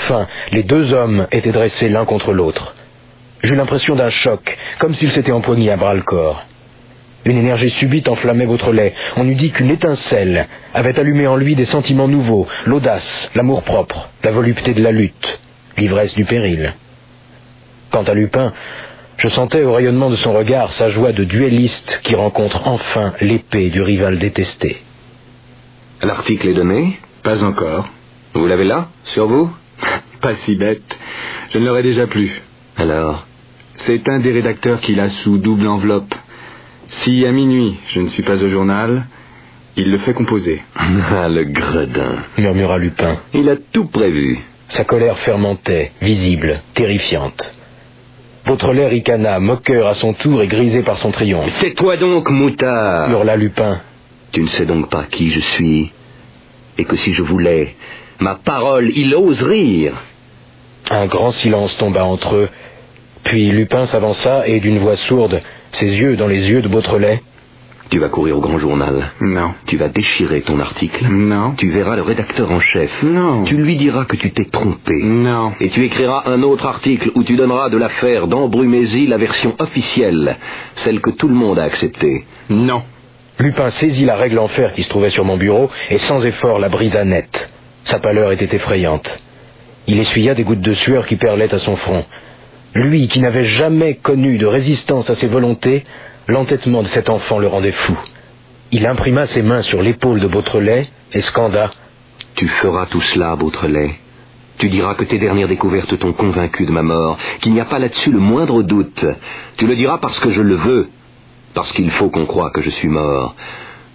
Enfin, les deux hommes étaient dressés l'un contre l'autre. J'eus l'impression d'un choc, comme s'ils s'étaient empoignés à bras-le-corps. Une énergie subite enflammait Beautrelet. On eût dit qu'une étincelle avait allumé en lui des sentiments nouveaux, l'audace, l'amour-propre, la volupté de la lutte, l'ivresse du péril. Quant à Lupin, je sentais au rayonnement de son regard sa joie de duelliste qui rencontre enfin l'épée du rival détesté. L'article est donné? Pas encore. Vous l'avez là, sur vous? Pas si bête. Je ne l'aurais déjà plus. Alors? C'est un des rédacteurs qui l'a sous double enveloppe. Si à minuit je ne suis pas au journal, il le fait composer. Ah, le gredin, murmura Lupin. Il a tout prévu. Sa colère fermentait, visible, terrifiante. Beautrelet ricana, moqueur à son tour et grisé par son triomphe. « Tais-toi donc, moutard !» hurla Lupin. « Tu ne sais donc pas qui je suis, et que si je voulais, ma parole, il ose rire !» Un grand silence tomba entre eux, puis Lupin s'avança et d'une voix sourde, ses yeux dans les yeux de Beautrelet. « Tu vas courir au grand journal. Non. Tu vas déchirer ton article. Non. Tu verras le rédacteur en chef. Non. Tu lui diras que tu t'es trompé. Non. Et tu écriras un autre article où tu donneras de l'affaire d'Embrumésie la version officielle, celle que tout le monde a acceptée. Non. Lupin saisit la règle en fer qui se trouvait sur mon bureau et sans effort la brisa net. Sa pâleur était effrayante. Il essuya des gouttes de sueur qui perlaient à son front. Lui qui n'avait jamais connu de résistance à ses volontés, l'entêtement de cet enfant le rendait fou. Il imprima ses mains sur l'épaule de Beautrelet et scanda. « Tu feras tout cela, Beautrelet. Tu diras que tes dernières découvertes t'ont convaincu de ma mort, qu'il n'y a pas là-dessus le moindre doute. Tu le diras parce que je le veux, parce qu'il faut qu'on croie que je suis mort.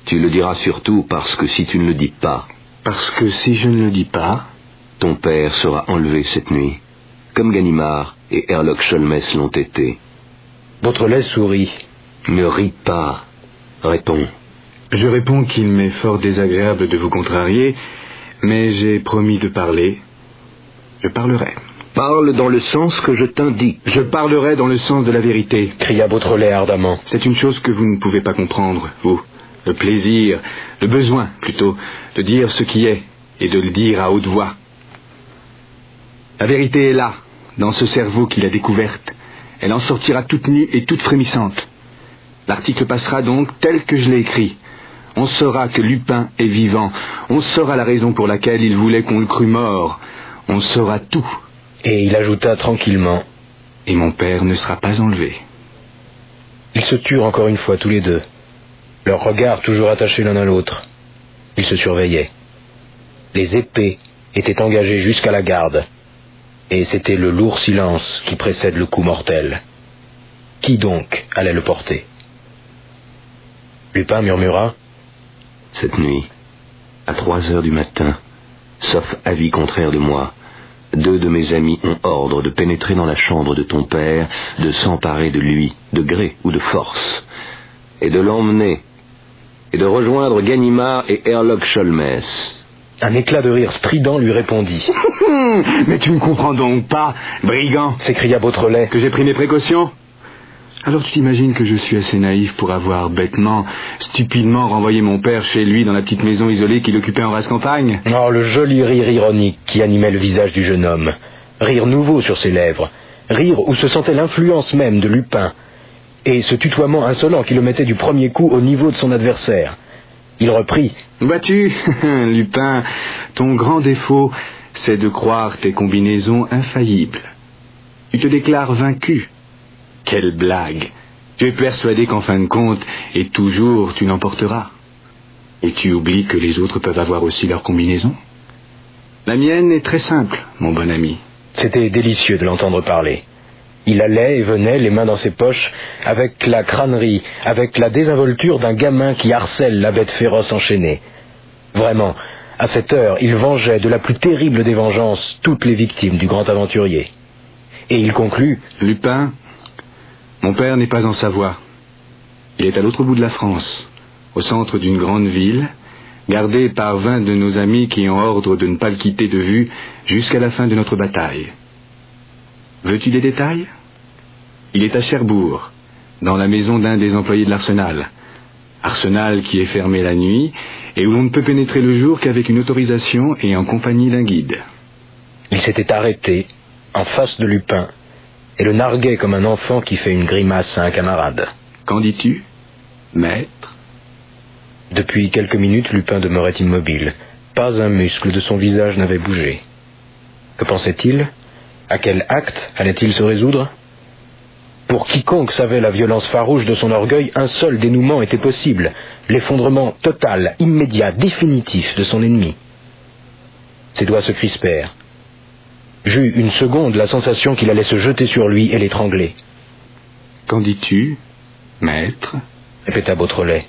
Tu le diras surtout parce que si tu ne le dis pas... » Parce que si je ne le dis pas... Ton père sera enlevé cette nuit, comme Ganimard et Herlock Sholmès l'ont été. Beautrelet sourit. Ne ris pas. Réponds. Je réponds qu'il m'est fort désagréable de vous contrarier, mais j'ai promis de parler. Je parlerai. Parle dans le sens que je t'indique. Je parlerai dans le sens de la vérité, cria Beautrelet ardemment. C'est une chose que vous ne pouvez pas comprendre, vous. Le plaisir, le besoin, plutôt, de dire ce qui est, et de le dire à haute voix. La vérité est là, dans ce cerveau qui l'a découverte. Elle en sortira toute nue et toute frémissante. L'article passera donc tel que je l'ai écrit. On saura que Lupin est vivant. On saura la raison pour laquelle il voulait qu'on le crût mort. On saura tout. Et il ajouta tranquillement. Et mon père ne sera pas enlevé. Ils se turent encore une fois tous les deux. Leurs regards toujours attachés l'un à l'autre. Ils se surveillaient. Les épées étaient engagées jusqu'à la garde. Et c'était le lourd silence qui précède le coup mortel. Qui donc allait le porter? Lupin murmura. Cette nuit, à 3 heures du matin, sauf avis contraire de moi, 2 de mes amis ont ordre de pénétrer dans la chambre de ton père, de s'emparer de lui, de gré ou de force, et de l'emmener, et de rejoindre Ganimard et Herlock Sholmès. Un éclat de rire strident lui répondit. « Mais tu ne comprends donc pas, brigand !» s'écria Beautrelet. « Que j'ai pris mes précautions ? Alors tu t'imagines que je suis assez naïf pour avoir bêtement, stupidement renvoyé mon père chez lui dans la petite maison isolée qu'il occupait en vaste campagne ? » Oh, le joli rire ironique qui animait le visage du jeune homme. Rire nouveau sur ses lèvres. Rire où se sentait l'influence même de Lupin. Et ce tutoiement insolent qui le mettait du premier coup au niveau de son adversaire. Il reprit. « Vois-tu, Lupin, ton grand défaut, c'est de croire tes combinaisons infaillibles. Tu te déclares vaincu. Quelle blague! Tu es persuadé qu'en fin de compte, et toujours, tu l'emporteras. Et tu oublies que les autres peuvent avoir aussi leur combinaison. La mienne est très simple, mon bon ami. » C'était délicieux de l'entendre parler. Il allait et venait, les mains dans ses poches, avec la crânerie, avec la désinvolture d'un gamin qui harcèle la bête féroce enchaînée. Vraiment, à cette heure, il vengeait de la plus terrible des vengeances toutes les victimes du grand aventurier. Et il conclut. « Lupin, mon père n'est pas en Savoie. Il est à l'autre bout de la France, au centre d'une grande ville, gardé par 20 de nos amis qui ont ordre de ne pas le quitter de vue jusqu'à la fin de notre bataille. Veux-tu des détails ? Il est à Cherbourg, dans la maison d'un des employés de l'Arsenal. Arsenal qui est fermé la nuit et où l'on ne peut pénétrer le jour qu'avec une autorisation et en compagnie d'un guide. Il s'était arrêté, en face de Lupin, et le narguait comme un enfant qui fait une grimace à un camarade. « Qu'en dis-tu, maître ?» Depuis quelques minutes, Lupin demeurait immobile. Pas un muscle de son visage n'avait bougé. Que pensait-il? À quel acte allait-il se résoudre? Pour quiconque savait la violence farouche de son orgueil, un seul dénouement était possible, l'effondrement total, immédiat, définitif de son ennemi. Ses doigts se crispèrent. J'eus une seconde la sensation qu'il allait se jeter sur lui et l'étrangler. « Qu'en dis-tu, maître ?» répéta Beautrelet.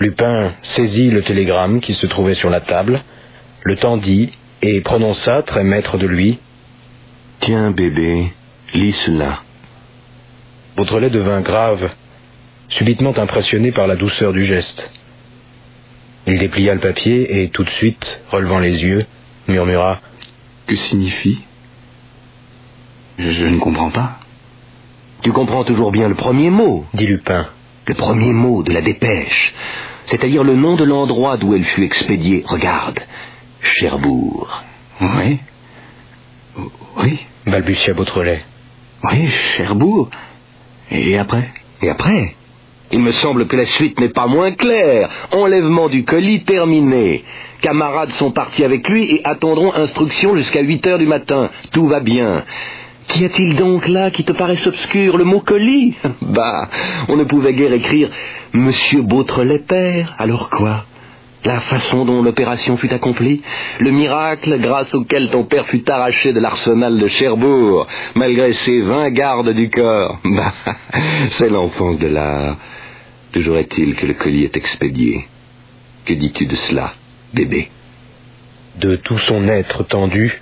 Lupin saisit le télégramme qui se trouvait sur la table, le tendit et prononça, très maître de lui, « Tiens, bébé, lis cela. » Beautrelet devint grave, subitement impressionné par la douceur du geste. Il déplia le papier et, tout de suite, relevant les yeux, murmura « Que signifie ? Je ne comprends pas. » « Tu comprends toujours bien le premier mot, dit Lupin. Le premier mot de la dépêche, c'est-à-dire le nom de l'endroit d'où elle fut expédiée. Regarde, Cherbourg. »« Oui. Oui. » balbutia Beautrelet. « Oui, Cherbourg. Et après ?»« Et après ? Il me semble que la suite n'est pas moins claire. Enlèvement du colis terminé. Camarades sont partis avec lui et attendront instruction jusqu'à 8 heures du matin. Tout va bien. Qu'y a-t-il donc là qui te paraisse obscur? Le mot colis? Bah, on ne pouvait guère écrire « Monsieur Beautrelet père ». Alors quoi? La façon dont l'opération fut accomplie? Le miracle grâce auquel ton père fut arraché de l'arsenal de Cherbourg, malgré ses 20 gardes du corps? Bah, c'est l'enfance de l'art. Toujours est-il que le colis est expédié. Que dis-tu de cela, bébé? De tout son être tendu,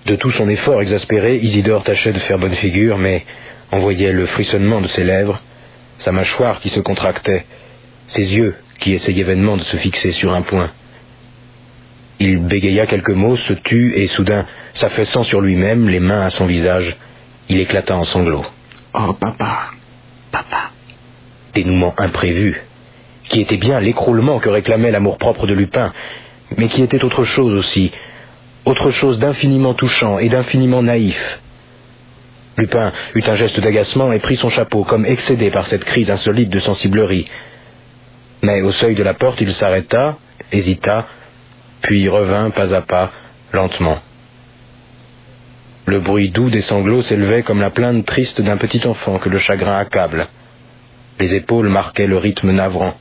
de tout son effort exaspéré, Isidore tâchait de faire bonne figure, mais on voyait le frissonnement de ses lèvres, sa mâchoire qui se contractait, ses yeux qui essayaient vainement de se fixer sur un point. Il bégaya quelques mots, se tut, et soudain, s'affaissant sur lui-même, les mains à son visage, il éclata en sanglots. « Oh, papa, papa !» Dénouement imprévu, qui était bien l'écroulement que réclamait l'amour-propre de Lupin, mais qui était autre chose aussi, autre chose d'infiniment touchant et d'infiniment naïf. Lupin eut un geste d'agacement et prit son chapeau, comme excédé par cette crise insolite de sensiblerie. Mais au seuil de la porte, il s'arrêta, hésita, puis revint pas à pas, lentement. Le bruit doux des sanglots s'élevait comme la plainte triste d'un petit enfant que le chagrin accable. Les épaules marquaient le rythme navrant.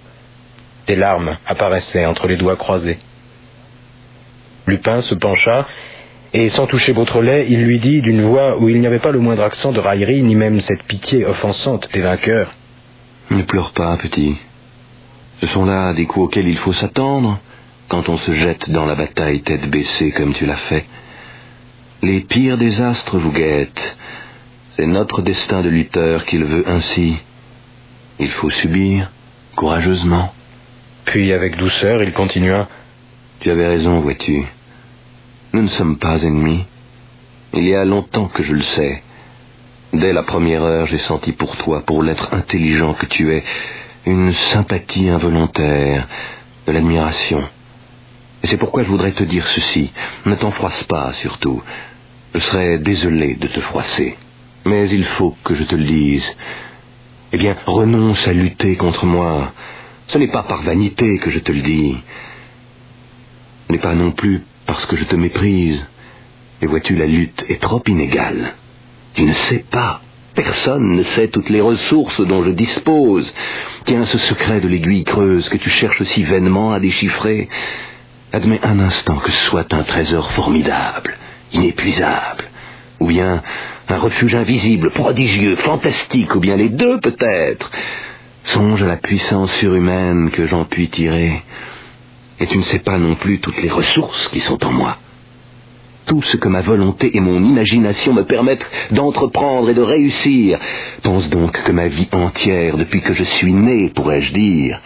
Des larmes apparaissaient entre les doigts croisés. Lupin se pencha, et sans toucher Beautrelet, il lui dit d'une voix où il n'y avait pas le moindre accent de raillerie, ni même cette pitié offensante des vainqueurs. « Ne pleure pas, petit. Ce sont là des coups auxquels il faut s'attendre quand on se jette dans la bataille tête baissée comme tu l'as fait. Les pires désastres vous guettent. C'est notre destin de lutteur qu'il veut ainsi. Il faut subir, courageusement. » Puis avec douceur, il continua. « Tu avais raison, vois-tu. Nous ne sommes pas ennemis. Il y a longtemps que je le sais. Dès la première heure, j'ai senti pour toi, pour l'être intelligent que tu es, une sympathie involontaire, de l'admiration. Et c'est pourquoi je voudrais te dire ceci. Ne t'en froisse pas, surtout. Je serais désolé de te froisser. Mais il faut que je te le dise. Eh bien, renonce à lutter contre moi. Ce n'est pas par vanité que je te le dis. Ce n'est pas non plus parce que je te méprise. Mais vois-tu, la lutte est trop inégale. Tu ne sais pas. Personne ne sait toutes les ressources dont je dispose. Tiens, ce secret de l'aiguille creuse que tu cherches si vainement à déchiffrer. Admets un instant que ce soit un trésor formidable, inépuisable, ou bien un refuge invisible, prodigieux, fantastique, ou bien les deux peut-être. Songe à la puissance surhumaine que j'en puis tirer. Et tu ne sais pas non plus toutes les ressources qui sont en moi. Tout ce que ma volonté et mon imagination me permettent d'entreprendre et de réussir. Pense donc que ma vie entière, depuis que je suis né, pourrais-je dire,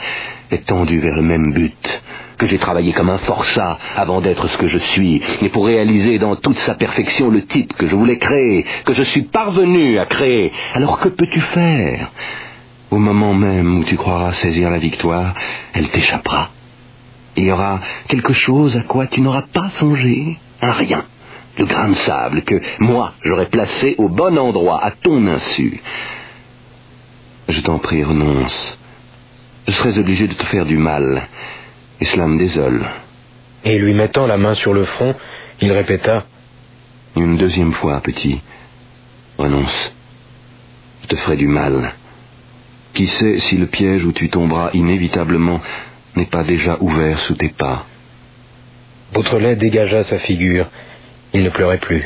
est tendue vers le même but, que j'ai travaillé comme un forçat avant d'être ce que je suis, et pour réaliser dans toute sa perfection le type que je voulais créer, que je suis parvenu à créer. Alors que peux-tu faire? Au moment même où tu croiras saisir la victoire, elle t'échappera. Il y aura quelque chose à quoi tu n'auras pas songé, Un rien. Le grain de sable que, moi, j'aurais placé au bon endroit, à ton insu. Je t'en prie, renonce. Je serais obligé de te faire du mal, et cela me désole. Et lui mettant la main sur le front, il répéta: Une deuxième fois, petit. Renonce. Je te ferai du mal. Qui sait si le piège où tu tomberas inévitablement n'est pas déjà ouvert sous tes pas. Beautrelet dégagea sa figure. Il ne pleurait plus.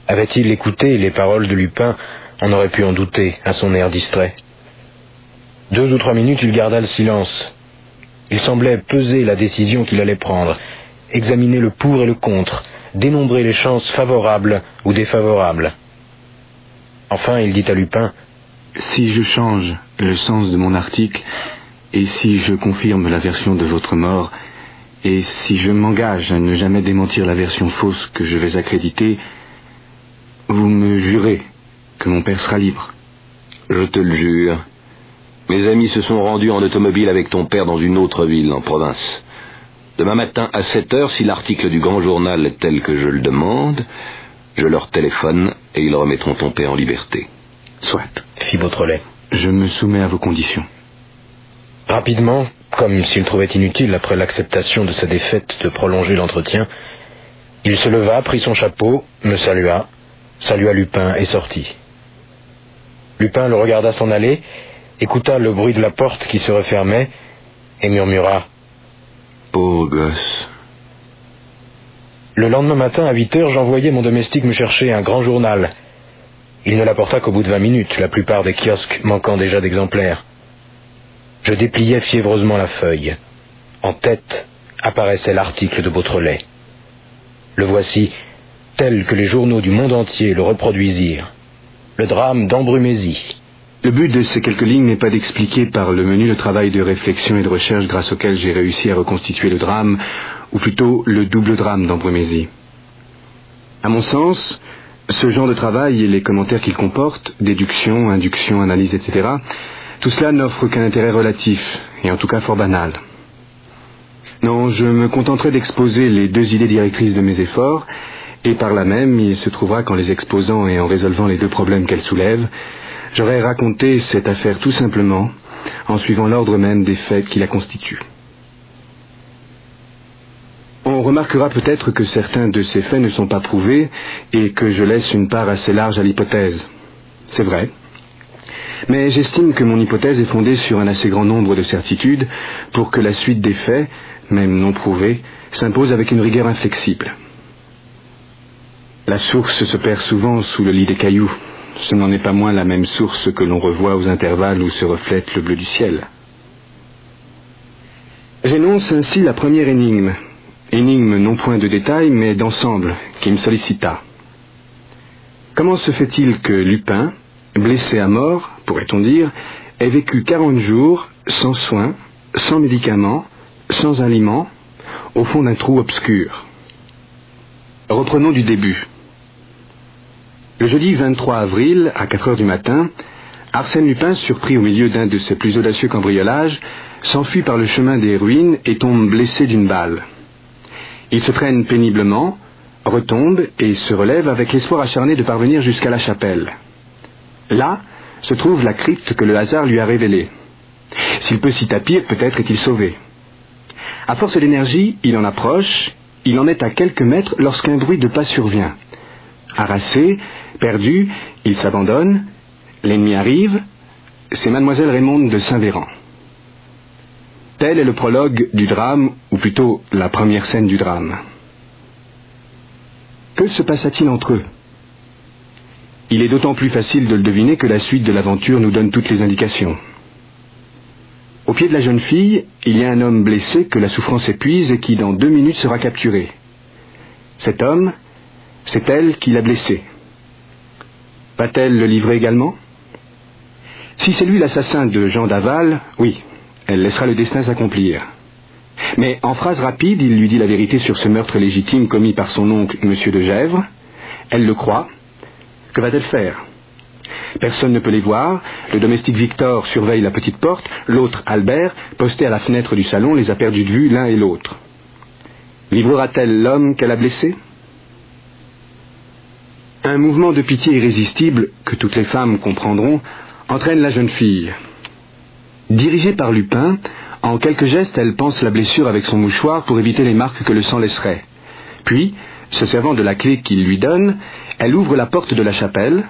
Avait-il écouté les paroles de Lupin? On aurait pu en douter, à son air distrait. 2 ou 3 minutes, il garda le silence. Il semblait peser la décision qu'il allait prendre, examiner le pour et le contre, dénombrer les chances favorables ou défavorables. Enfin, il dit à Lupin: Si je change le sens de mon article, et si je confirme la version de votre mort, et si je m'engage à ne jamais démentir la version fausse que je vais accréditer, vous me jurez que mon père sera libre. Je te le jure. Mes amis se sont rendus en automobile avec ton père dans une autre ville, en province. Demain matin à 7 heures, si l'article du grand journal est tel que je le demande, je leur téléphone et ils remettront ton père en liberté. Soit, fit Beautrelet. Je me soumets à vos conditions. Rapidement, comme s'il trouvait inutile, après l'acceptation de sa défaite, de prolonger l'entretien, il se leva, prit son chapeau, me salua Lupin et sortit. Lupin le regarda s'en aller, écouta le bruit de la porte qui se refermait, et murmura: Pauvre gosse. Le lendemain matin, à 8 heures, j'envoyai mon domestique me chercher un grand journal. Il ne l'apporta qu'au bout de 20 minutes, la plupart des kiosques manquant déjà d'exemplaires. Je dépliai fiévreusement la feuille. En tête apparaissait l'article de Beautrelet. Le voici, tel que les journaux du monde entier le reproduisirent. Le drame d'Embrumésie. Le but de ces quelques lignes n'est pas d'expliquer par le menu le travail de réflexion et de recherche grâce auquel j'ai réussi à reconstituer le drame, ou plutôt le double drame d'Embrumésie. À mon sens, ce genre de travail et les commentaires qu'il comporte, déduction, induction, analyse, etc., tout cela n'offre qu'un intérêt relatif, et en tout cas fort banal. Non, je me contenterai d'exposer les 2 idées directrices de mes efforts, et par là même, il se trouvera qu'en les exposant et en résolvant les 2 problèmes qu'elles soulèvent, j'aurais raconté cette affaire tout simplement, en suivant l'ordre même des faits qui la constituent. On remarquera peut-être que certains de ces faits ne sont pas prouvés, et que je laisse une part assez large à l'hypothèse. C'est vrai. Mais j'estime que mon hypothèse est fondée sur un assez grand nombre de certitudes pour que la suite des faits, même non prouvés, s'impose avec une rigueur inflexible. La source se perd souvent sous le lit des cailloux. Ce n'en est pas moins la même source que l'on revoit aux intervalles où se reflète le bleu du ciel. J'énonce ainsi la première énigme. Énigme non point de détail, mais d'ensemble, qui me sollicita. Comment se fait-il que Lupin, blessé à mort, pourrait-on dire, ait vécu 40 jours, sans soins, sans médicaments, sans aliments, au fond d'un trou obscur? Reprenons du début. Le jeudi 23 avril, à 4 heures du matin, Arsène Lupin, surpris au milieu d'un de ses plus audacieux cambriolages, s'enfuit par le chemin des ruines et tombe blessé d'une balle. Il se traîne péniblement, retombe et se relève avec l'espoir acharné de parvenir jusqu'à la chapelle. Là se trouve la crypte que le hasard lui a révélée. S'il peut s'y tapir, peut-être est-il sauvé. À force d'énergie, il en approche, il en est à quelques mètres lorsqu'un bruit de pas survient. Harassé, perdu, il s'abandonne, l'ennemi arrive, c'est mademoiselle Raymonde de Saint-Véran. Tel est le prologue du drame, ou plutôt la première scène du drame. Que se passa-t-il entre eux? Il est d'autant plus facile de le deviner que la suite de l'aventure nous donne toutes les indications. Au pied de la jeune fille, il y a un homme blessé que la souffrance épuise et qui dans 2 minutes sera capturé. Cet homme, c'est elle qui l'a blessé. Va-t-elle le livrer également? Si c'est lui l'assassin de Jean Daval, oui, elle laissera le destin s'accomplir. Mais en phrase rapide, il lui dit la vérité sur ce meurtre légitime commis par son oncle, M. de Gesvres. Elle le croit. Que va-t-elle faire? Personne ne peut les voir. Le domestique Victor surveille la petite porte. L'autre, Albert, posté à la fenêtre du salon, les a perdus de vue l'un et l'autre. Livrera-t-elle l'homme qu'elle a blessé? Un mouvement de pitié irrésistible, que toutes les femmes comprendront, entraîne la jeune fille. Dirigée par Lupin, en quelques gestes, elle panse la blessure avec son mouchoir pour éviter les marques que le sang laisserait. Puis, se servant de la clé qu'il lui donne, elle ouvre la porte de la chapelle.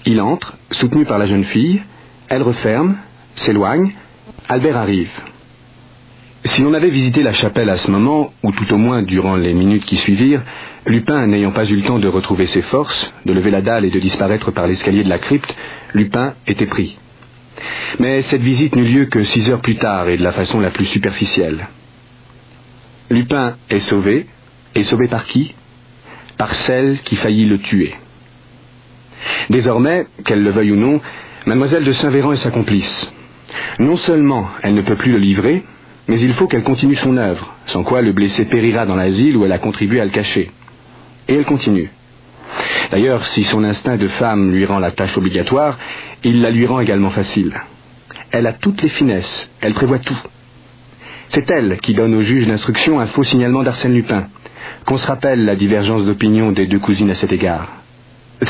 Il entre, soutenu par la jeune fille. Elle referme, s'éloigne. Albert arrive. Si l'on avait visité la chapelle à ce moment, ou tout au moins durant les minutes qui suivirent, Lupin n'ayant pas eu le temps de retrouver ses forces, de lever la dalle et de disparaître par l'escalier de la crypte, Lupin était pris. Mais cette visite n'eut lieu que 6 heures plus tard et de la façon la plus superficielle. Lupin est sauvé. Et sauvé par qui? Par celle qui faillit le tuer. Désormais, qu'elle le veuille ou non, Mademoiselle de Saint-Véran est sa complice. Non seulement elle ne peut plus le livrer, mais il faut qu'elle continue son œuvre, sans quoi le blessé périra dans l'asile où elle a contribué à le cacher. Et elle continue. D'ailleurs, si son instinct de femme lui rend la tâche obligatoire, il la lui rend également facile. Elle a toutes les finesses, elle prévoit tout. C'est elle qui donne au juge d'instruction un faux signalement d'Arsène Lupin. Qu'on se rappelle la divergence d'opinion des deux cousines à cet égard.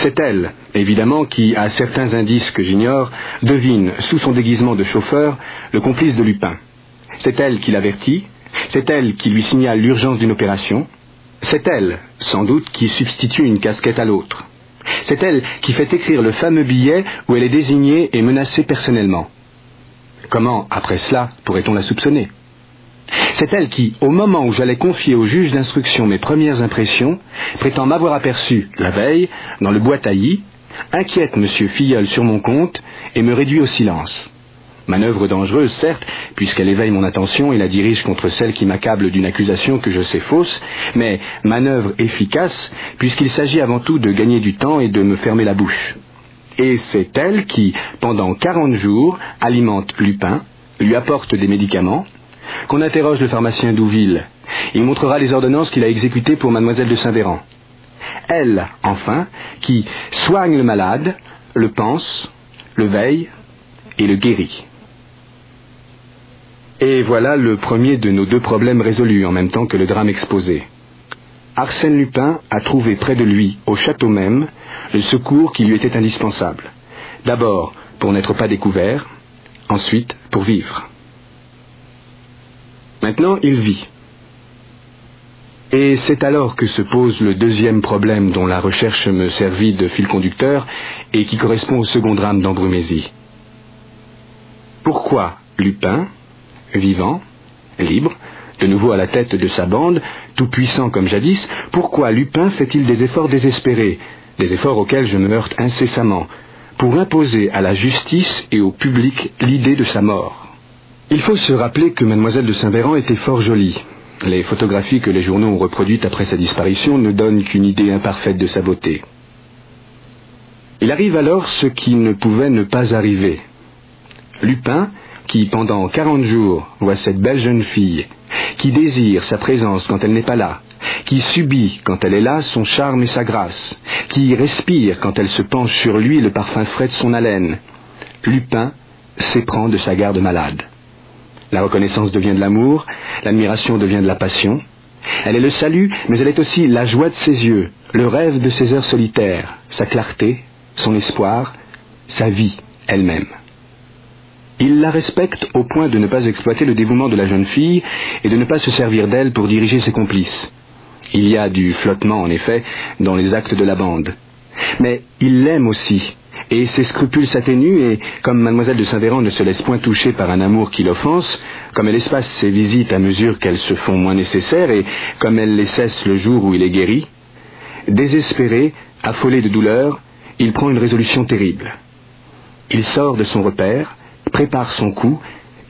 C'est elle, évidemment, qui, à certains indices que j'ignore, devine, sous son déguisement de chauffeur, le complice de Lupin. C'est elle qui l'avertit, c'est elle qui lui signale l'urgence d'une opération, c'est elle, sans doute, qui substitue une casquette à l'autre. C'est elle qui fait écrire le fameux billet où elle est désignée et menacée personnellement. Comment, après cela, pourrait-on la soupçonner ? C'est elle qui, au moment où j'allais confier au juge d'instruction mes premières impressions, prétend m'avoir aperçu, la veille, dans le bois taillis, inquiète M. Filleul sur mon compte et me réduit au silence. Manœuvre dangereuse, certes, puisqu'elle éveille mon attention et la dirige contre celle qui m'accable d'une accusation que je sais fausse, mais manœuvre efficace, puisqu'il s'agit avant tout de gagner du temps et de me fermer la bouche. Et c'est elle qui, pendant 40 jours, alimente Lupin, lui apporte des médicaments. Qu'on interroge le pharmacien Douville. Il montrera les ordonnances qu'il a exécutées pour Mademoiselle de Saint-Véran. Elle, enfin, qui soigne le malade, le pense, le veille et le guérit. Et voilà le premier de nos 2 problèmes résolus en même temps que le drame exposé. Arsène Lupin a trouvé près de lui, au château même, le secours qui lui était indispensable. D'abord, pour n'être pas découvert, ensuite, pour vivre. Maintenant, il vit. Et c'est alors que se pose le deuxième problème dont la recherche me servit de fil conducteur et qui correspond au second drame d'Ambrumésie. Pourquoi Lupin, vivant, libre, de nouveau à la tête de sa bande, tout puissant comme jadis, pourquoi Lupin fait-il des efforts désespérés, des efforts auxquels je me heurte incessamment, pour imposer à la justice et au public l'idée de sa mort? Il faut se rappeler que Mademoiselle de Saint-Véran était fort jolie. Les photographies que les journaux ont reproduites après sa disparition ne donnent qu'une idée imparfaite de sa beauté. Il arrive alors ce qui ne pouvait ne pas arriver. Lupin, qui pendant 40 jours voit cette belle jeune fille, qui désire sa présence quand elle n'est pas là, qui subit quand elle est là son charme et sa grâce, qui respire quand elle se penche sur lui le parfum frais de son haleine, Lupin s'éprend de sa garde malade. La reconnaissance devient de l'amour, l'admiration devient de la passion. Elle est le salut, mais elle est aussi la joie de ses yeux, le rêve de ses heures solitaires, sa clarté, son espoir, sa vie elle-même. Il la respecte au point de ne pas exploiter le dévouement de la jeune fille et de ne pas se servir d'elle pour diriger ses complices. Il y a du flottement, en effet, dans les actes de la bande. Mais il l'aime aussi. Et ses scrupules s'atténuent et, comme Mademoiselle de Saint-Véran ne se laisse point toucher par un amour qui l'offense, comme elle espace ses visites à mesure qu'elles se font moins nécessaires et comme elle les cesse le jour où il est guéri, désespéré, affolé de douleur, il prend une résolution terrible. Il sort de son repère, prépare son coup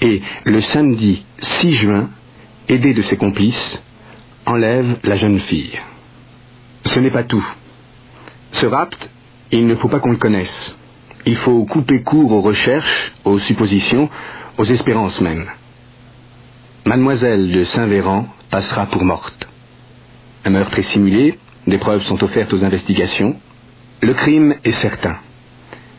et, le samedi 6 juin, aidé de ses complices, enlève la jeune fille. Ce n'est pas tout. Ce rapt, il ne faut pas qu'on le connaisse. Il faut couper court aux recherches, aux suppositions, aux espérances même. Mademoiselle de Saint-Véran passera pour morte. Un meurtre est simulé, des preuves sont offertes aux investigations. Le crime est certain.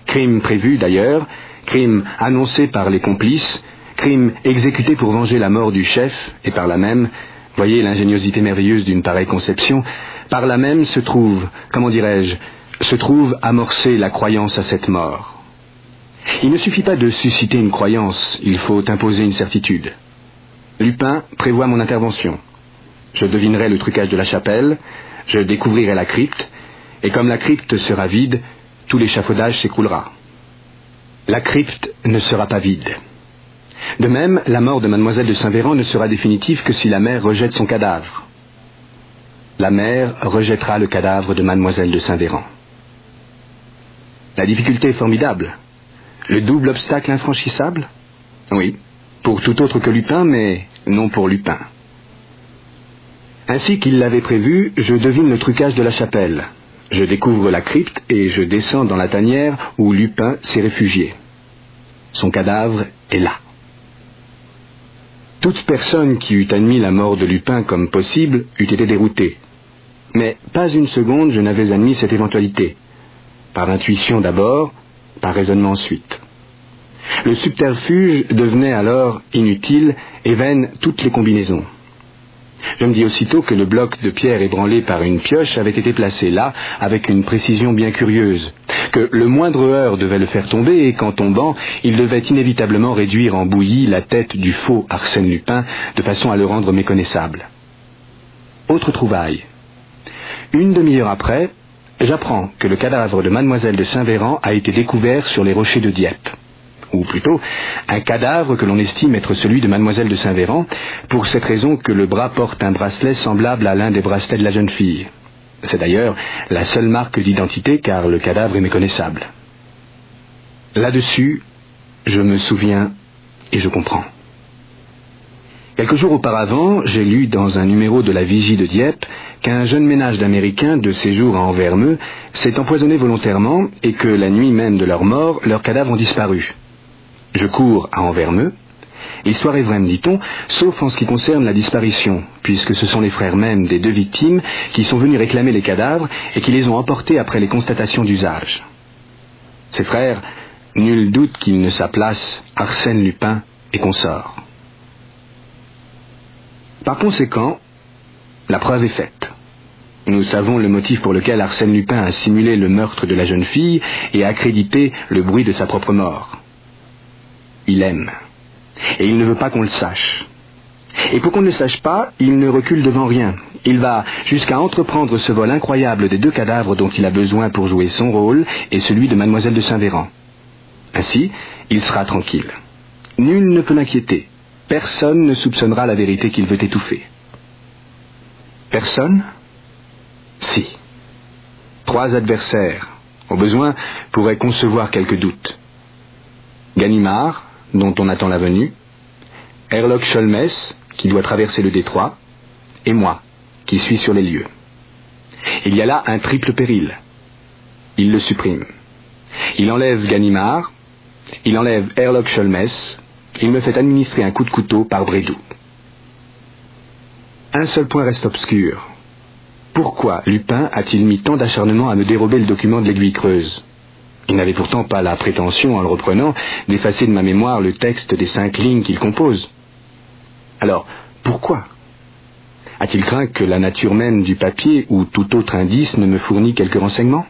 Crime prévu d'ailleurs, crime annoncé par les complices, crime exécuté pour venger la mort du chef et par là même Voyez l'ingéniosité merveilleuse d'une pareille conception. Par là même se trouve amorcée la croyance à cette mort. Il ne suffit pas de susciter une croyance, il faut imposer une certitude. Lupin prévoit mon intervention. Je devinerai le trucage de la chapelle, je découvrirai la crypte, et comme la crypte sera vide, tout l'échafaudage s'écroulera. La crypte ne sera pas vide. De même, la mort de mademoiselle de Saint-Véran ne sera définitive que si la mère rejette son cadavre. La mère rejettera le cadavre de mademoiselle de Saint-Véran. La difficulté est formidable. Le double obstacle infranchissable? Oui, pour tout autre que Lupin, mais non pour Lupin. Ainsi qu'il l'avait prévu, je devine le trucage de la chapelle. Je découvre la crypte et je descends dans la tanière où Lupin s'est réfugié. Son cadavre est là. Toute personne qui eût admis la mort de Lupin comme possible eût été déroutée. Mais pas une seconde je n'avais admis cette éventualité. Par intuition d'abord, par raisonnement ensuite. Le subterfuge devenait alors inutile et vaines toutes les combinaisons. Je me dis aussitôt que le bloc de pierre ébranlé par une pioche avait été placé là avec une précision bien curieuse, que le moindre heurt devait le faire tomber et qu'en tombant, il devait inévitablement réduire en bouillie la tête du faux Arsène Lupin de façon à le rendre méconnaissable. Autre trouvaille. Une demi-heure après, j'apprends que le cadavre de mademoiselle de Saint-Véran a été découvert sur les rochers de Dieppe. Ou plutôt, un cadavre que l'on estime être celui de mademoiselle de Saint-Véran, pour cette raison que le bras porte un bracelet semblable à l'un des bracelets de la jeune fille. C'est d'ailleurs la seule marque d'identité, car le cadavre est méconnaissable. Là-dessus, je me souviens et je comprends. Quelques jours auparavant, j'ai lu dans un numéro de la Vigie de Dieppe qu'un jeune ménage d'Américains de séjour à Anvermeux s'est empoisonné volontairement et que la nuit même de leur mort, leurs cadavres ont disparu. Je cours à Anvermeux. L'histoire est vraie, me dit-on, sauf en ce qui concerne la disparition, puisque ce sont les frères mêmes des deux victimes qui sont venus réclamer les cadavres et qui les ont emportés après les constatations d'usage. Ces frères, nul doute qu'ils ne s'appelassent Arsène Lupin et consorts. Par conséquent, la preuve est faite. Nous savons le motif pour lequel Arsène Lupin a simulé le meurtre de la jeune fille et a accrédité le bruit de sa propre mort. Il aime. Et il ne veut pas qu'on le sache. Et pour qu'on ne le sache pas, il ne recule devant rien. Il va jusqu'à entreprendre ce vol incroyable des deux cadavres dont il a besoin pour jouer son rôle et celui de mademoiselle de Saint-Véran. Ainsi, il sera tranquille. Nul ne peut l'inquiéter. Personne ne soupçonnera la vérité qu'il veut étouffer. Personne? Si. 3 adversaires, au besoin, pourraient concevoir quelques doutes. Ganimard, dont on attend la venue, Herlock Sholmès, qui doit traverser le détroit, et moi, qui suis sur les lieux. Il y a là un triple péril. Il le supprime. Il enlève Ganimard, il enlève Herlock Sholmès, il me fait administrer un coup de couteau par Brédoux. Un seul point reste obscur. Pourquoi Lupin a-t-il mis tant d'acharnement à me dérober le document de l'Aiguille Creuse? Il n'avait pourtant pas la prétention, en le reprenant, d'effacer de ma mémoire le texte des 5 lignes qu'il compose. Alors, pourquoi? A-t-il craint que la nature même du papier ou tout autre indice ne me fournit quelques renseignements?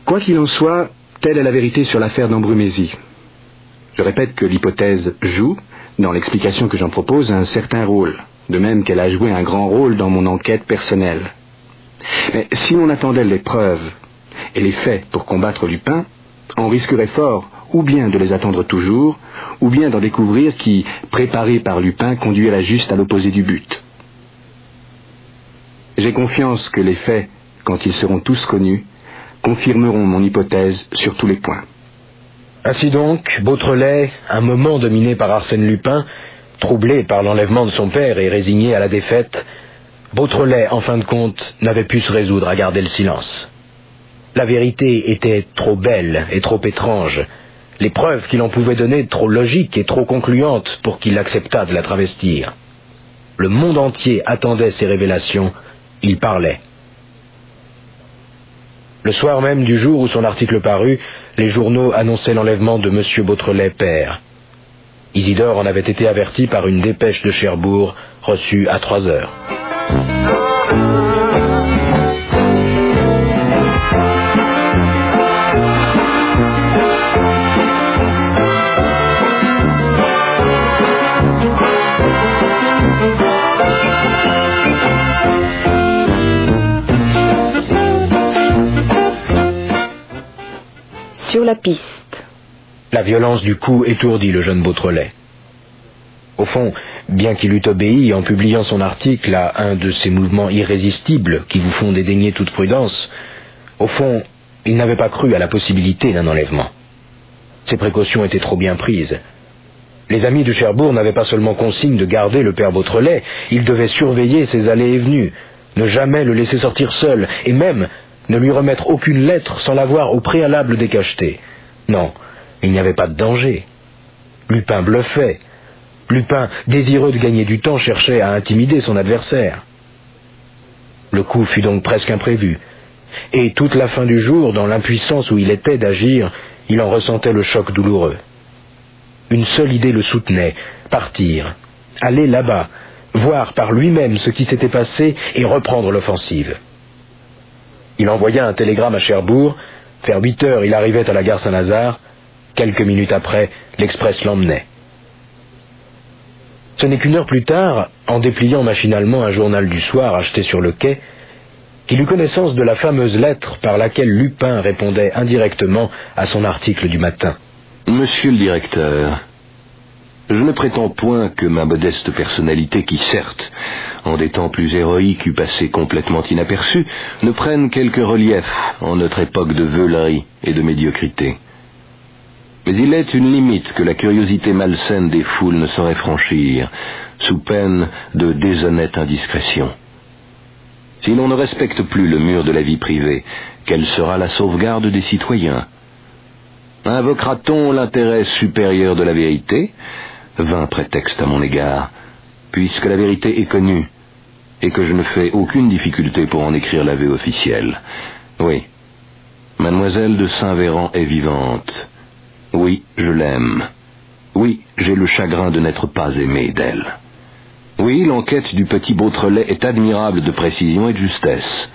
Quoi qu'il en soit, telle est la vérité sur l'affaire d'Ambrumésie. Je répète que l'hypothèse joue, dans l'explication que j'en propose, un certain rôle, de même qu'elle a joué un grand rôle dans mon enquête personnelle. Mais si l'on attendait les preuves et les faits pour combattre Lupin, on risquerait fort ou bien de les attendre toujours, ou bien d'en découvrir qui, préparés par Lupin, conduiraient juste à l'opposé du but. J'ai confiance que les faits, quand ils seront tous connus, confirmeront mon hypothèse sur tous les points. Ainsi donc, Beautrelet, un moment dominé par Arsène Lupin, troublé par l'enlèvement de son père et résigné à la défaite, Beautrelet, en fin de compte, n'avait pu se résoudre à garder le silence. La vérité était trop belle et trop étrange, les preuves qu'il en pouvait donner trop logiques et trop concluantes pour qu'il acceptât de la travestir. Le monde entier attendait ces révélations, il parlait. Le soir même du jour où son article parut, les journaux annonçaient l'enlèvement de M. Beautrelet père. Isidore en avait été averti par une dépêche de Cherbourg reçue à 3 heures. Sur la piste. La violence du coup étourdit le jeune Beautrelet. Au fond, bien qu'il eût obéi en publiant son article à un de ces mouvements irrésistibles qui vous font dédaigner toute prudence, au fond, il n'avait pas cru à la possibilité d'un enlèvement. Ses précautions étaient trop bien prises. Les amis de Cherbourg n'avaient pas seulement consigne de garder le père Beautrelet, ils devaient surveiller ses allées et venues, ne jamais le laisser sortir seul, et même ne lui remettre aucune lettre sans l'avoir au préalable décachetée. Non, il n'y avait pas de danger. Lupin bluffait. Lupin, désireux de gagner du temps, cherchait à intimider son adversaire. Le coup fut donc presque imprévu. Et toute la fin du jour, dans l'impuissance où il était d'agir, il en ressentait le choc douloureux. Une seule idée le soutenait, partir, aller là-bas, voir par lui-même ce qui s'était passé et reprendre l'offensive. Il envoya un télégramme à Cherbourg. Vers 8 heures, il arrivait à la gare Saint-Lazare. Quelques minutes après, l'express l'emmenait. Ce n'est qu'une heure plus tard, en dépliant machinalement un journal du soir acheté sur le quai, qu'il eut connaissance de la fameuse lettre par laquelle Lupin répondait indirectement à son article du matin. Monsieur le directeur, je ne prétends point que ma modeste personnalité qui, certes, en des temps plus héroïques eût passé complètement inaperçue, ne prenne quelque relief en notre époque de veulerie et de médiocrité. Mais il est une limite que la curiosité malsaine des foules ne saurait franchir, sous peine de déshonnête indiscrétion. Si l'on ne respecte plus le mur de la vie privée, quelle sera la sauvegarde des citoyens? Invoquera-t-on l'intérêt supérieur de la vérité? Vain prétexte à mon égard, puisque la vérité est connue, et que je ne fais aucune difficulté pour en écrire l'aveu officiel. Oui, mademoiselle de Saint-Véran est vivante. Oui, je l'aime. Oui, j'ai le chagrin de n'être pas aimé d'elle. Oui, l'enquête du petit Beautrelet est admirable de précision et de justesse.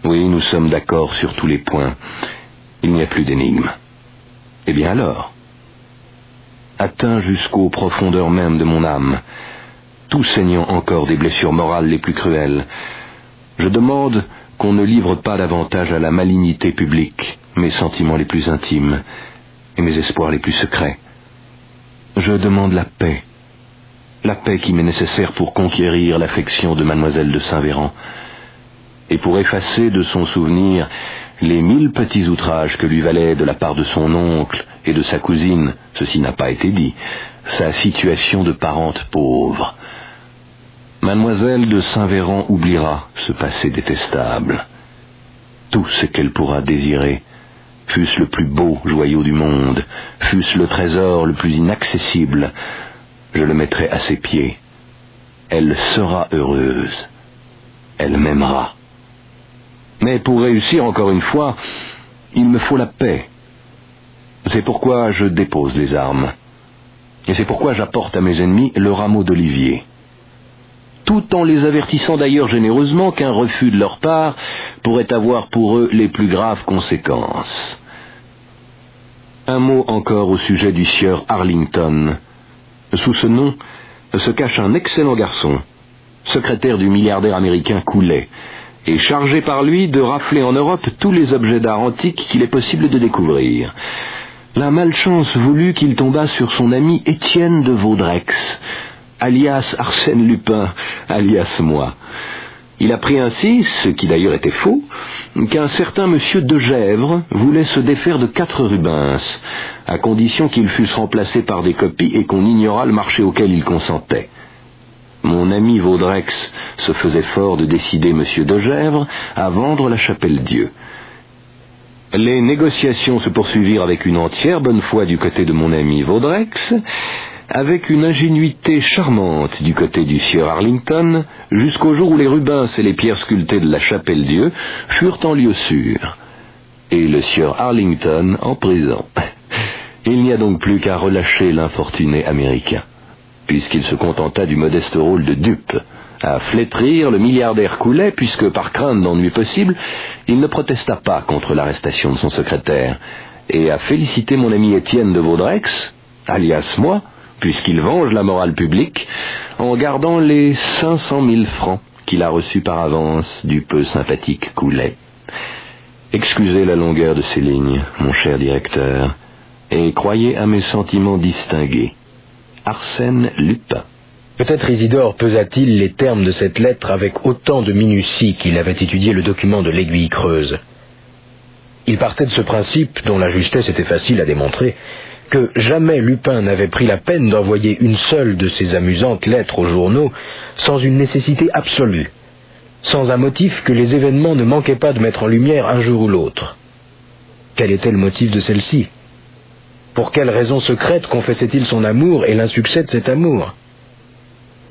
Oui, nous sommes d'accord sur tous les points. Il n'y a plus d'énigme. Eh bien alors, atteint jusqu'aux profondeurs même de mon âme, tout saignant encore des blessures morales les plus cruelles, je demande qu'on ne livre pas davantage à la malignité publique mes sentiments les plus intimes et mes espoirs les plus secrets. Je demande la paix qui m'est nécessaire pour conquérir l'affection de mademoiselle de Saint-Véran, et pour effacer de son souvenir les 1000 petits outrages que lui valait de la part de son oncle et de sa cousine, ceci n'a pas été dit, sa situation de parente pauvre. Mademoiselle de Saint-Véran oubliera ce passé détestable. Tout ce qu'elle pourra désirer, fût-ce le plus beau joyau du monde, fût-ce le trésor le plus inaccessible, je le mettrai à ses pieds. Elle sera heureuse. Elle m'aimera. Mais pour réussir encore une fois, il me faut la paix. C'est pourquoi je dépose les armes. Et c'est pourquoi j'apporte à mes ennemis le rameau d'olivier. Tout en les avertissant d'ailleurs généreusement qu'un refus de leur part pourrait avoir pour eux les plus graves conséquences. Un mot encore au sujet du sieur Arlington. Sous ce nom se cache un excellent garçon, secrétaire du milliardaire américain Coulet, et chargé par lui de rafler en Europe tous les objets d'art antiques qu'il est possible de découvrir. La malchance voulut qu'il tombât sur son ami Étienne de Vaudreix, alias Arsène Lupin, alias moi. Il apprit ainsi, ce qui d'ailleurs était faux, qu'un certain monsieur de Gesvres voulait se défaire de 4 Rubens, à condition qu'ils fussent remplacés par des copies et qu'on ignorât le marché auquel il consentait. Mon ami Vaudreix se faisait fort de décider monsieur de Gesvres à vendre la Chapelle-Dieu. Les négociations se poursuivirent avec une entière bonne foi du côté de mon ami Vaudreix, avec une ingénuité charmante du côté du sieur Arlington, jusqu'au jour où les Rubens et les pierres sculptées de la Chapelle-Dieu furent en lieu sûr, et le sieur Arlington en prison. Il n'y a donc plus qu'à relâcher l'infortuné américain, puisqu'il se contenta du modeste rôle de dupe, à flétrir le milliardaire Coulet, puisque par crainte d'ennui possible, il ne protesta pas contre l'arrestation de son secrétaire, et à féliciter mon ami Étienne de Vaudreix, alias moi, puisqu'il venge la morale publique, en gardant les 500 000 francs qu'il a reçus par avance du peu sympathique Coulet. Excusez la longueur de ces lignes, mon cher directeur, et croyez à mes sentiments distingués. Arsène Lupin. Peut-être Isidore pesa-t-il les termes de cette lettre avec autant de minutie qu'il avait étudié le document de l'Aiguille creuse. Il partait de ce principe, dont la justesse était facile à démontrer, que jamais Lupin n'avait pris la peine d'envoyer une seule de ces amusantes lettres aux journaux sans une nécessité absolue, sans un motif que les événements ne manquaient pas de mettre en lumière un jour ou l'autre. Quel était le motif de celle-ci? Pour quelle raison secrète confessait-il son amour et l'insuccès de cet amour?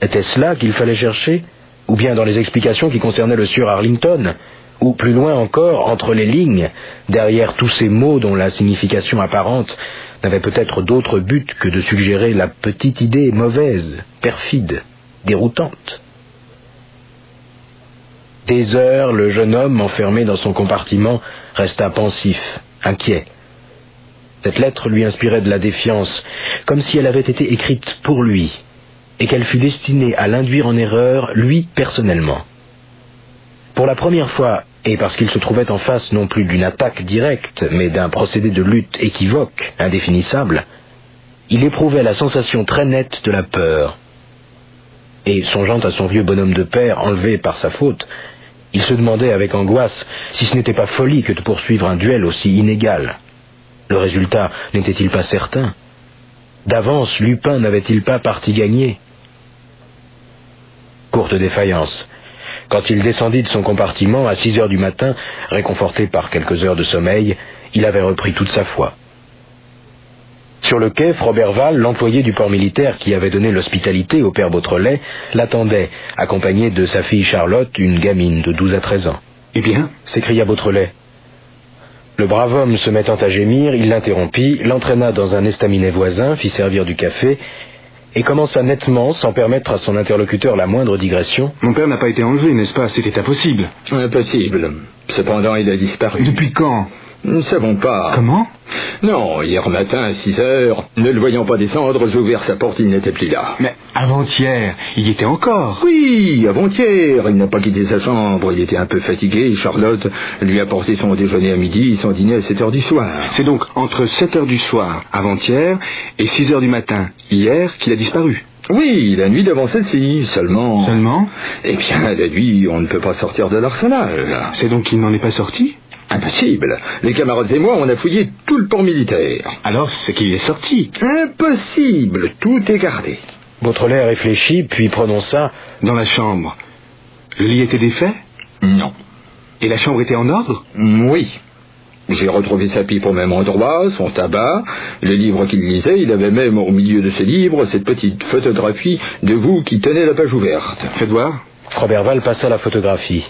Était-ce là qu'il fallait chercher? Ou bien dans les explications qui concernaient le sieur Arlington? Ou plus loin encore, entre les lignes, derrière tous ces mots dont la signification apparente n'avait peut-être d'autre but que de suggérer la petite idée mauvaise, perfide, déroutante? Des heures, le jeune homme, enfermé dans son compartiment, resta pensif, inquiet. Cette lettre lui inspirait de la défiance, comme si elle avait été écrite pour lui, et qu'elle fût destinée à l'induire en erreur, lui personnellement. Pour la première fois, et parce qu'il se trouvait en face non plus d'une attaque directe, mais d'un procédé de lutte équivoque, indéfinissable, il éprouvait la sensation très nette de la peur. Et songeant à son vieux bonhomme de père enlevé par sa faute, il se demandait avec angoisse si ce n'était pas folie que de poursuivre un duel aussi inégal. Le résultat n'était-il pas certain? D'avance, Lupin n'avait-il pas parti gagner? Courte défaillance. Quand il descendit de son compartiment à 6 heures du matin, réconforté par quelques heures de sommeil, il avait repris toute sa foi. Sur le quai, Froberval, l'employé du port militaire qui avait donné l'hospitalité au père Beautrelet, l'attendait, accompagné de sa fille Charlotte, une gamine de 12 à 13 ans. Eh bien, s'écria Beautrelet. Le brave homme se mettant à gémir, il l'interrompit, l'entraîna dans un estaminet voisin, fit servir du café, et commença nettement, sans permettre à son interlocuteur la moindre digression. Mon père n'a pas été enlevé, n'est-ce pas? C'était impossible. Impossible. Cependant, il a disparu. Depuis quand? Nous ne savons pas. Comment? Non, hier matin à 6 heures, ne le voyant pas descendre, j'ai ouvert sa porte, il n'était plus là. Mais avant-hier, il y était encore. Oui, avant-hier, il n'a pas quitté sa chambre, il était un peu fatigué, Charlotte lui a porté son déjeuner à midi, son dîner à 7 heures du soir. C'est donc entre 7 heures du soir, avant-hier, et 6 heures du matin, hier, qu'il a disparu. Oui, la nuit d'avant celle-ci, seulement... Seulement? Eh bien, la nuit, on ne peut pas sortir de l'arsenal. C'est donc qu'il n'en est pas sorti? Impossible. Les camarades et moi, on a fouillé tout le port militaire. Alors, c'est qu'il est sorti. Impossible. Tout est gardé. Beautrelet réfléchit, puis prononça. Dans la chambre, le lit était défait? Non. Et la chambre était en ordre? Oui. J'ai retrouvé sa pipe au même endroit, son tabac, le livre qu'il lisait. Il avait même au milieu de ce livre cette petite photographie de vous qui tenez la page ouverte. Faites voir. Froberval passa la photographie.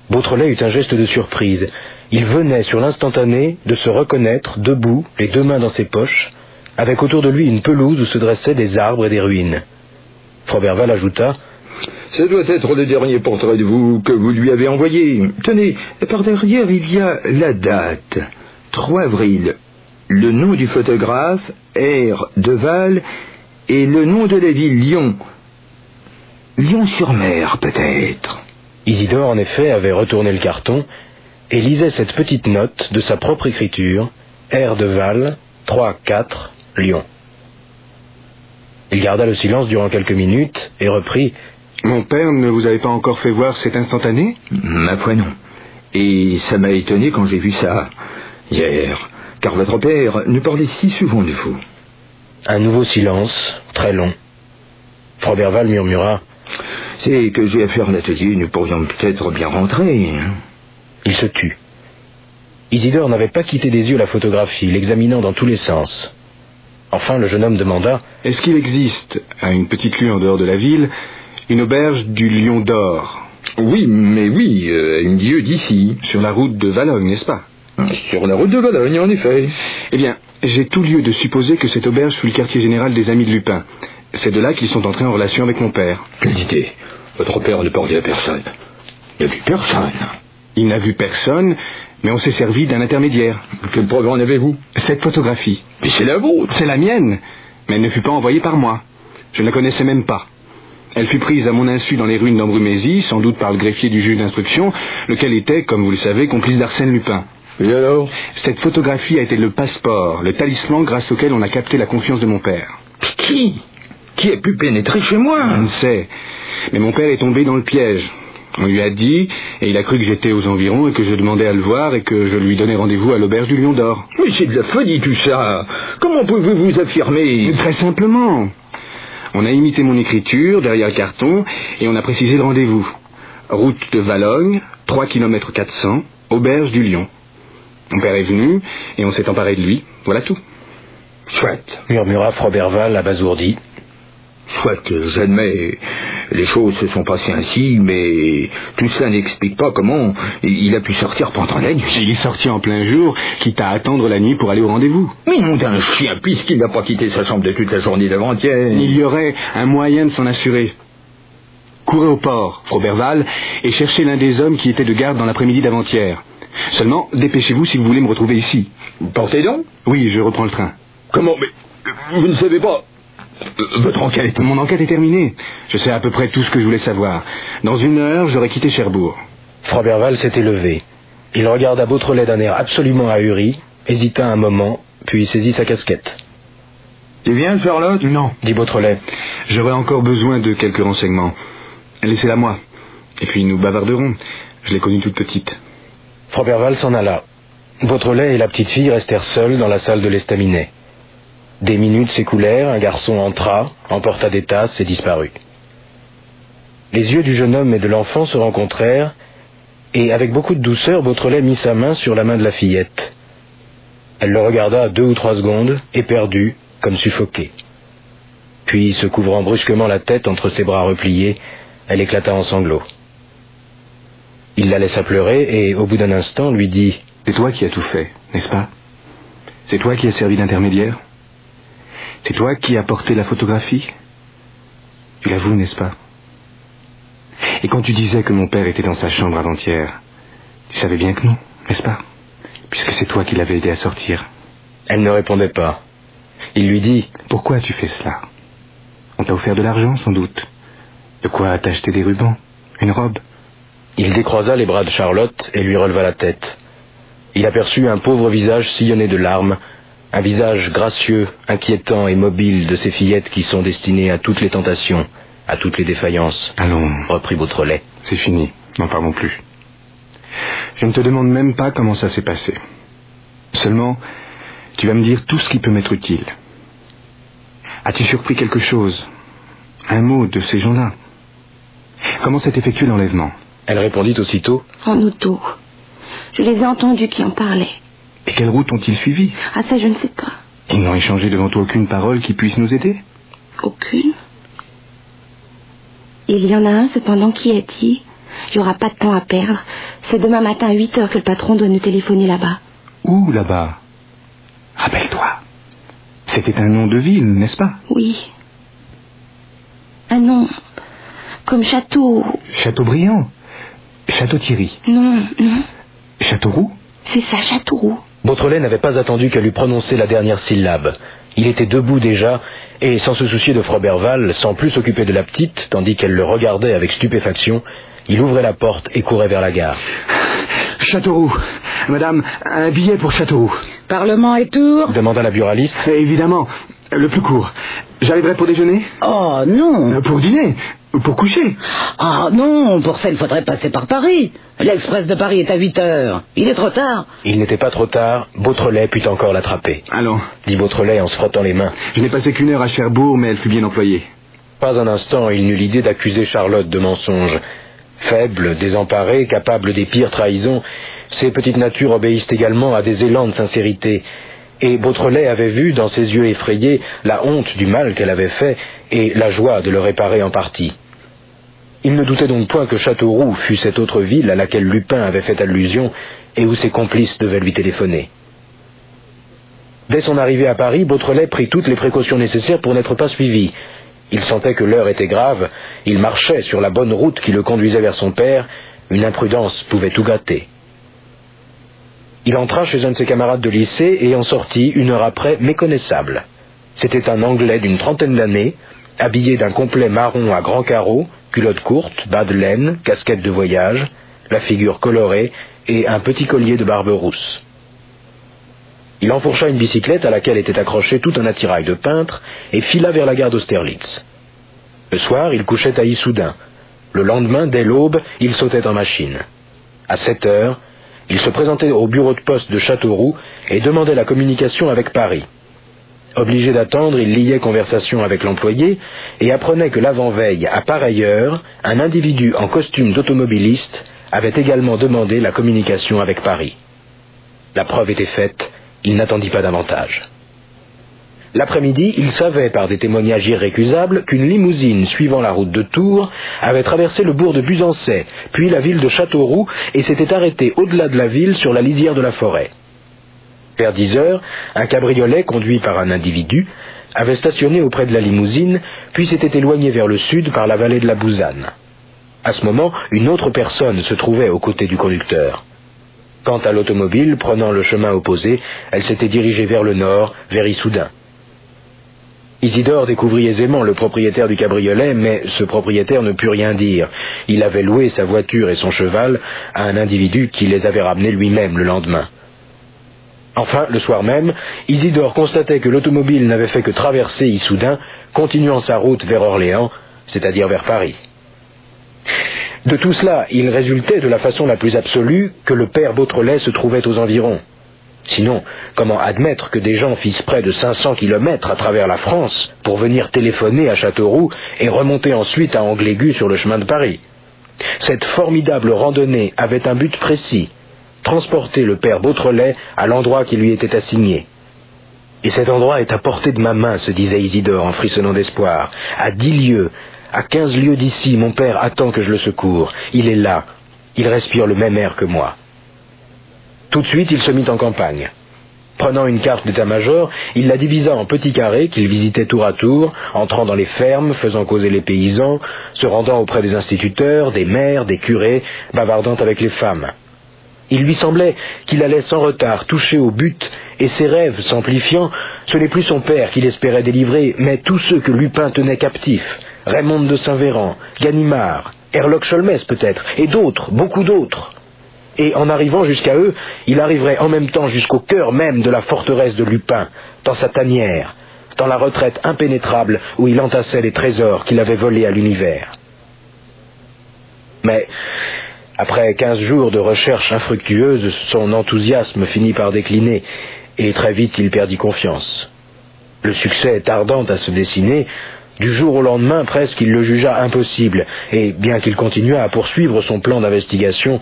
Beautrelet eut un geste de surprise. Il venait sur l'instantané de se reconnaître, debout, les deux mains dans ses poches, avec autour de lui une pelouse où se dressaient des arbres et des ruines. Froberval ajouta. Ce doit être le dernier portrait de vous que vous lui avez envoyé. Tenez, par derrière il y a la date. 3 avril. Le nom du photographe, R. Deval, et le nom de la ville, Lyon. Lyon-sur-Mer, peut-être. Isidore, en effet, avait retourné le carton et lisait cette petite note de sa propre écriture, R. Deval, 3-4, Lyon. Il garda le silence durant quelques minutes et reprit. Mon père ne vous avait pas encore fait voir cet instantané? Ma foi non. Et ça m'a étonné quand j'ai vu ça hier, car votre père nous parlait si souvent de vous. Un nouveau silence, très long. Froberval murmura. C'est que j'ai affaire à l'atelier, nous pourrions peut-être bien rentrer. Il se tut. Isidore n'avait pas quitté des yeux la photographie, l'examinant dans tous les sens. Enfin, le jeune homme demanda. Est-ce qu'il existe, à une petite lieue en dehors de la ville, une auberge du Lion d'Or? Oui, mais oui, une lieue d'ici. Sur la route de Valogne, n'est-ce pas? Sur la route de Valogne, en effet. Eh bien, J'ai tout lieu de supposer que cette auberge fut le quartier général des amis de Lupin. C'est de là qu'ils sont entrés en relation avec mon père. Quelle idée. Votre père ne parlait à personne. Il n'a vu personne. Il n'a vu personne, mais on s'est servi d'un intermédiaire. Quelle preuve en avez-vous? Cette photographie. Mais c'est la vôtre. C'est la mienne, mais elle ne fut pas envoyée par moi. Je ne la connaissais même pas. Elle fut prise à mon insu dans les ruines d'Ambrumésie, sans doute par le greffier du juge d'instruction, lequel était, comme vous le savez, complice d'Arsène Lupin. Et alors? Cette photographie a été le passeport, le talisman grâce auquel on a capté la confiance de mon père. Qui a pu pénétrer chez moi? On ne sait, mais mon père est tombé dans le piège. On lui a dit, et il a cru que j'étais aux environs et que je demandais à le voir et que je lui donnais rendez-vous à l'auberge du Lion d'Or. Mais c'est de la folie tout ça. Comment pouvez-vous affirmer? Très simplement. On a imité mon écriture derrière le carton et on a précisé le rendez-vous. Route de Valognes, 3 km 400, auberge du Lion. Mon père est venu et on s'est emparé de lui. Voilà tout. Soit, murmura Froberval abasourdi. Soit, j'admets, les choses se sont passées ainsi, mais tout cela n'explique pas comment il a pu sortir pendant la nuit. Il est sorti en plein jour, quitte à attendre la nuit pour aller au rendez-vous. Mais nom d'un chien, puisqu'il n'a pas quitté sa chambre de toute la journée d'avant-hier. Il y aurait un moyen de s'en assurer. Courez au port, Froberval, et cherchez l'un des hommes qui était de garde dans l'après-midi d'avant-hier. Seulement, dépêchez-vous si vous voulez me retrouver ici. Portez donc? Oui, je reprends le train. Comment? Mais vous ne savez pas... Votre enquête? Mon enquête est terminée. Je sais à peu près tout ce que je voulais savoir. Dans 1 heure, j'aurai quitté Cherbourg. Froberval s'était levé. Il regarda Beautrelet d'un air absolument ahuri, hésita un moment, puis saisit sa casquette. Tu viens, Charlotte? Non, Dit Beautrelet. j'aurai encore besoin de quelques renseignements. Laissez-la moi. Et puis nous bavarderons. Je l'ai connue toute petite. Froberval s'en alla. Beautrelet et la petite fille restèrent seuls dans la salle de l'estaminet. Des minutes s'écoulèrent, un garçon entra, emporta des tasses et disparut. Les yeux du jeune homme et de l'enfant se rencontrèrent, et avec beaucoup de douceur, Beautrelet mit sa main sur la main de la fillette. Elle le regarda 2 ou 3 secondes, éperdue, comme suffoquée. Puis, se couvrant brusquement la tête entre ses bras repliés, elle éclata en sanglots. Il la laissa pleurer et, au bout d'un instant, lui dit « C'est toi qui as tout fait, n'est-ce pas? C'est toi qui as servi d'intermédiaire? C'est toi qui as porté la photographie? Tu l'avoues, n'est-ce pas? Et quand tu disais que mon père était dans sa chambre avant-hier, tu savais bien que non, n'est-ce pas? Puisque c'est toi qui l'avais aidé à sortir. » Elle ne répondait pas. Il lui dit « Pourquoi tu fais cela? On t'a offert de l'argent, sans doute. De quoi t'acheter des rubans? Une robe? » Il décroisa les bras de Charlotte et lui releva la tête. Il aperçut un pauvre visage sillonné de larmes, un visage gracieux, inquiétant et mobile de ces fillettes qui sont destinées à toutes les tentations, à toutes les défaillances. Allons, Reprit Beautrelet. c'est fini, n'en parlons plus. Je ne te demande même pas comment ça s'est passé. Seulement, tu vas me dire tout ce qui peut m'être utile. As-tu surpris quelque chose? Un mot de ces gens-là? Comment s'est effectué l'enlèvement? Elle répondit aussitôt. En auto. Je les ai entendus qui en parlaient. Et quelle route ont-ils suivi? Ah ça, je ne sais pas. Ils n'ont échangé devant toi aucune parole qui puisse nous aider? Aucune. Il y en a un, cependant, qui a dit « Il n'y aura pas de temps à perdre. C'est demain matin à 8 heures que le patron doit nous téléphoner là-bas. » Où, là-bas? Rappelle-toi. C'était un nom de ville, n'est-ce pas? Oui. Un nom comme Château... Châteaubriand? Château-Thierry? Non, non. Châteauroux? C'est ça, Châteauroux. Beautrelet n'avait pas attendu qu'elle eût prononcé la dernière syllabe. Il était debout déjà, et sans se soucier de Froberval, sans plus s'occuper de la petite, tandis qu'elle le regardait avec stupéfaction, il ouvrait la porte et courait vers la gare. Châteauroux. Madame, un billet pour Châteauroux. Parlement et tour? Demanda la buraliste. Évidemment, le plus court. J'arriverai pour déjeuner? Oh non. Pour dîner? Pour coucher? Ah non, pour ça il faudrait passer par Paris. L'Express de Paris est à 8 heures. Il est trop tard. Il n'était pas trop tard, Beautrelet put encore l'attraper. Allons. Dit Beautrelet en se frottant les mains. Je n'ai passé qu'1 heure à Cherbourg, mais elle fut bien employée. Pas un instant il n'eut l'idée d'accuser Charlotte de mensonge. Faible, désemparée, capable des pires trahisons, ces petites natures obéissent également à des élans de sincérité. Et Beautrelet avait vu, dans ses yeux effrayés, la honte du mal qu'elle avait fait et la joie de le réparer en partie. Il ne doutait donc point que Châteauroux fût cette autre ville à laquelle Lupin avait fait allusion et où ses complices devaient lui téléphoner. Dès son arrivée à Paris, Beautrelet prit toutes les précautions nécessaires pour n'être pas suivi. Il sentait que l'heure était grave, il marchait sur la bonne route qui le conduisait vers son père, une imprudence pouvait tout gâter. Il entra chez un de ses camarades de lycée et en sortit 1 heure après méconnaissable. C'était un Anglais d'une 30aine d'années, habillé d'un complet marron à grands carreaux, culotte courte, bas de laine, casquette de voyage, la figure colorée et un petit collier de barbe rousse. Il enfourcha une bicyclette à laquelle était accroché tout un attirail de peintre et fila vers la gare d'Austerlitz. Le soir, il couchait à Issoudun. Le lendemain, dès l'aube, il sautait en machine. À 7 heures, il se présentait au bureau de poste de Châteauroux et demandait la communication avec Paris. Obligé d'attendre, il liait conversation avec l'employé et apprenait que l'avant-veille, à pareille heure, un individu en costume d'automobiliste avait également demandé la communication avec Paris. La preuve était faite, il n'attendit pas davantage. L'après-midi, il savait par des témoignages irrécusables qu'une limousine suivant la route de Tours avait traversé le bourg de Buzancais, puis la ville de Châteauroux et s'était arrêtée au-delà de la ville sur la lisière de la forêt. Vers 10 heures, un cabriolet conduit par un individu avait stationné auprès de la limousine, puis s'était éloigné vers le sud par la vallée de la Bouzanne. À ce moment, une autre personne se trouvait aux côtés du conducteur. Quant à l'automobile, prenant le chemin opposé, elle s'était dirigée vers le nord, vers Issoudun. Isidore découvrit aisément le propriétaire du cabriolet, mais ce propriétaire ne put rien dire. Il avait loué sa voiture et son cheval à un individu qui les avait ramenés lui-même le lendemain. Enfin, le soir même, Isidore constatait que l'automobile n'avait fait que traverser Issoudun, continuant sa route vers Orléans, c'est-à-dire vers Paris. De tout cela, il résultait de la façon la plus absolue que le père Beautrelet se trouvait aux environs. Sinon, comment admettre que des gens fissent près de 500 kilomètres à travers la France pour venir téléphoner à Châteauroux et remonter ensuite à Anglégu sur le chemin de Paris? Cette formidable randonnée avait un but précis, transporter le père Beautrelet à l'endroit qui lui était assigné. Et cet endroit est à portée de ma main, se disait Isidore en frissonnant d'espoir. À 10 lieues, à 15 lieues d'ici, mon père attend que je le secours. Il est là, il respire le même air que moi. Tout de suite, il se mit en campagne. Prenant une carte d'état-major, il la divisa en petits carrés qu'il visitait tour à tour, entrant dans les fermes, faisant causer les paysans, se rendant auprès des instituteurs, des maires, des curés, bavardant avec les femmes. Il lui semblait qu'il allait sans retard toucher au but, et ses rêves s'amplifiant, ce n'est plus son père qu'il espérait délivrer, mais tous ceux que Lupin tenait captifs, Raymond de Saint-Véran, Ganimard, Herlock Sholmès peut-être, et d'autres, beaucoup d'autres. Et en arrivant jusqu'à eux, il arriverait en même temps jusqu'au cœur même de la forteresse de Lupin, dans sa tanière, dans la retraite impénétrable où il entassait les trésors qu'il avait volés à l'univers. Mais, après 15 jours de recherche infructueuse, son enthousiasme finit par décliner, et très vite il perdit confiance. Le succès tardant à se dessiner, du jour au lendemain presque il le jugea impossible, et bien qu'il continuât à poursuivre son plan d'investigation,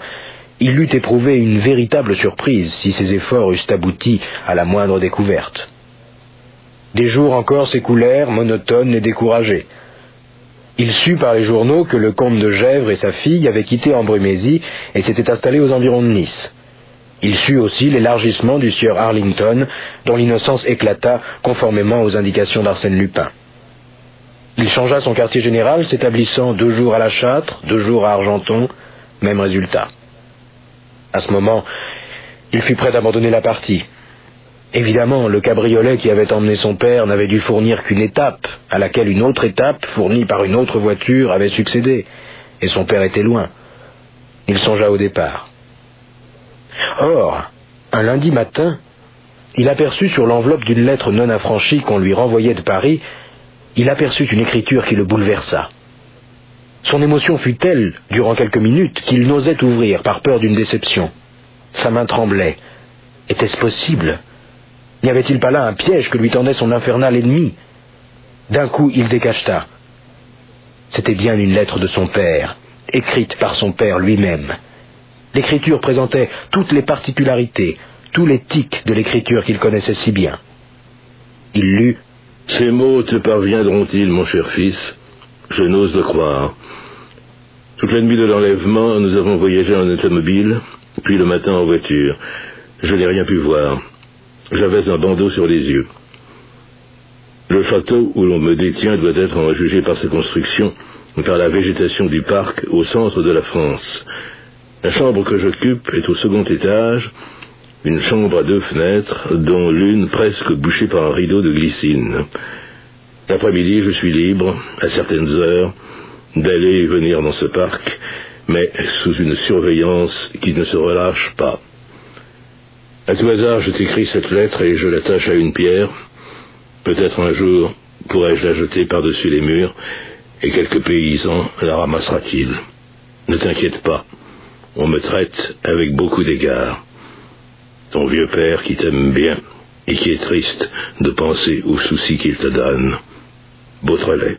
il eût éprouvé une véritable surprise si ses efforts eussent abouti à la moindre découverte. Des jours encore s'écoulèrent, monotones et découragés. Il sut par les journaux que le comte de Gesvres et sa fille avaient quitté Embrumésie et s'étaient installés aux environs de Nice. Il sut aussi l'élargissement du sieur Arlington, dont l'innocence éclata conformément aux indications d'Arsène Lupin. Il changea son quartier général, s'établissant 2 jours à La Châtre, 2 jours à Argenton, même résultat. À ce moment, il fut prêt à abandonner la partie. Évidemment, le cabriolet qui avait emmené son père n'avait dû fournir qu'une étape, à laquelle une autre étape, fournie par une autre voiture, avait succédé, et son père était loin. Il songea au départ. Or, un lundi matin, il aperçut sur l'enveloppe d'une lettre non affranchie qu'on lui renvoyait de Paris, il aperçut une écriture qui le bouleversa. Son émotion fut telle, durant quelques minutes, qu'il n'osait ouvrir par peur d'une déception. Sa main tremblait. Était-ce possible? N'y avait-il pas là un piège que lui tendait son infernal ennemi? D'un coup, il décacheta. C'était bien une lettre de son père, écrite par son père lui-même. L'écriture présentait toutes les particularités, tous les tics de l'écriture qu'il connaissait si bien. Il lut « Ces mots te parviendront-ils, mon cher fils? Je n'ose le croire. Toute la nuit de l'enlèvement, nous avons voyagé en automobile, puis le matin en voiture. Je n'ai rien pu voir. j'avais un bandeau sur les yeux. Le château où l'on me détient doit être jugé par sa construction, par la végétation du parc au centre de la France. La chambre que j'occupe est au second étage, une chambre à 2 fenêtres, dont l'une presque bouchée par un rideau de glycine. L'après-midi, je suis libre, à certaines heures, d'aller et venir dans ce parc, mais sous une surveillance qui ne se relâche pas. À tout hasard, je t'écris cette lettre et je l'attache à une pierre. Peut-être un jour pourrais-je la jeter par-dessus les murs, et quelque paysan la ramassera-t-il. Ne t'inquiète pas, on me traite avec beaucoup d'égards. Ton vieux père qui t'aime bien, et qui est triste de penser aux soucis qu'il te donne. Beautrelet.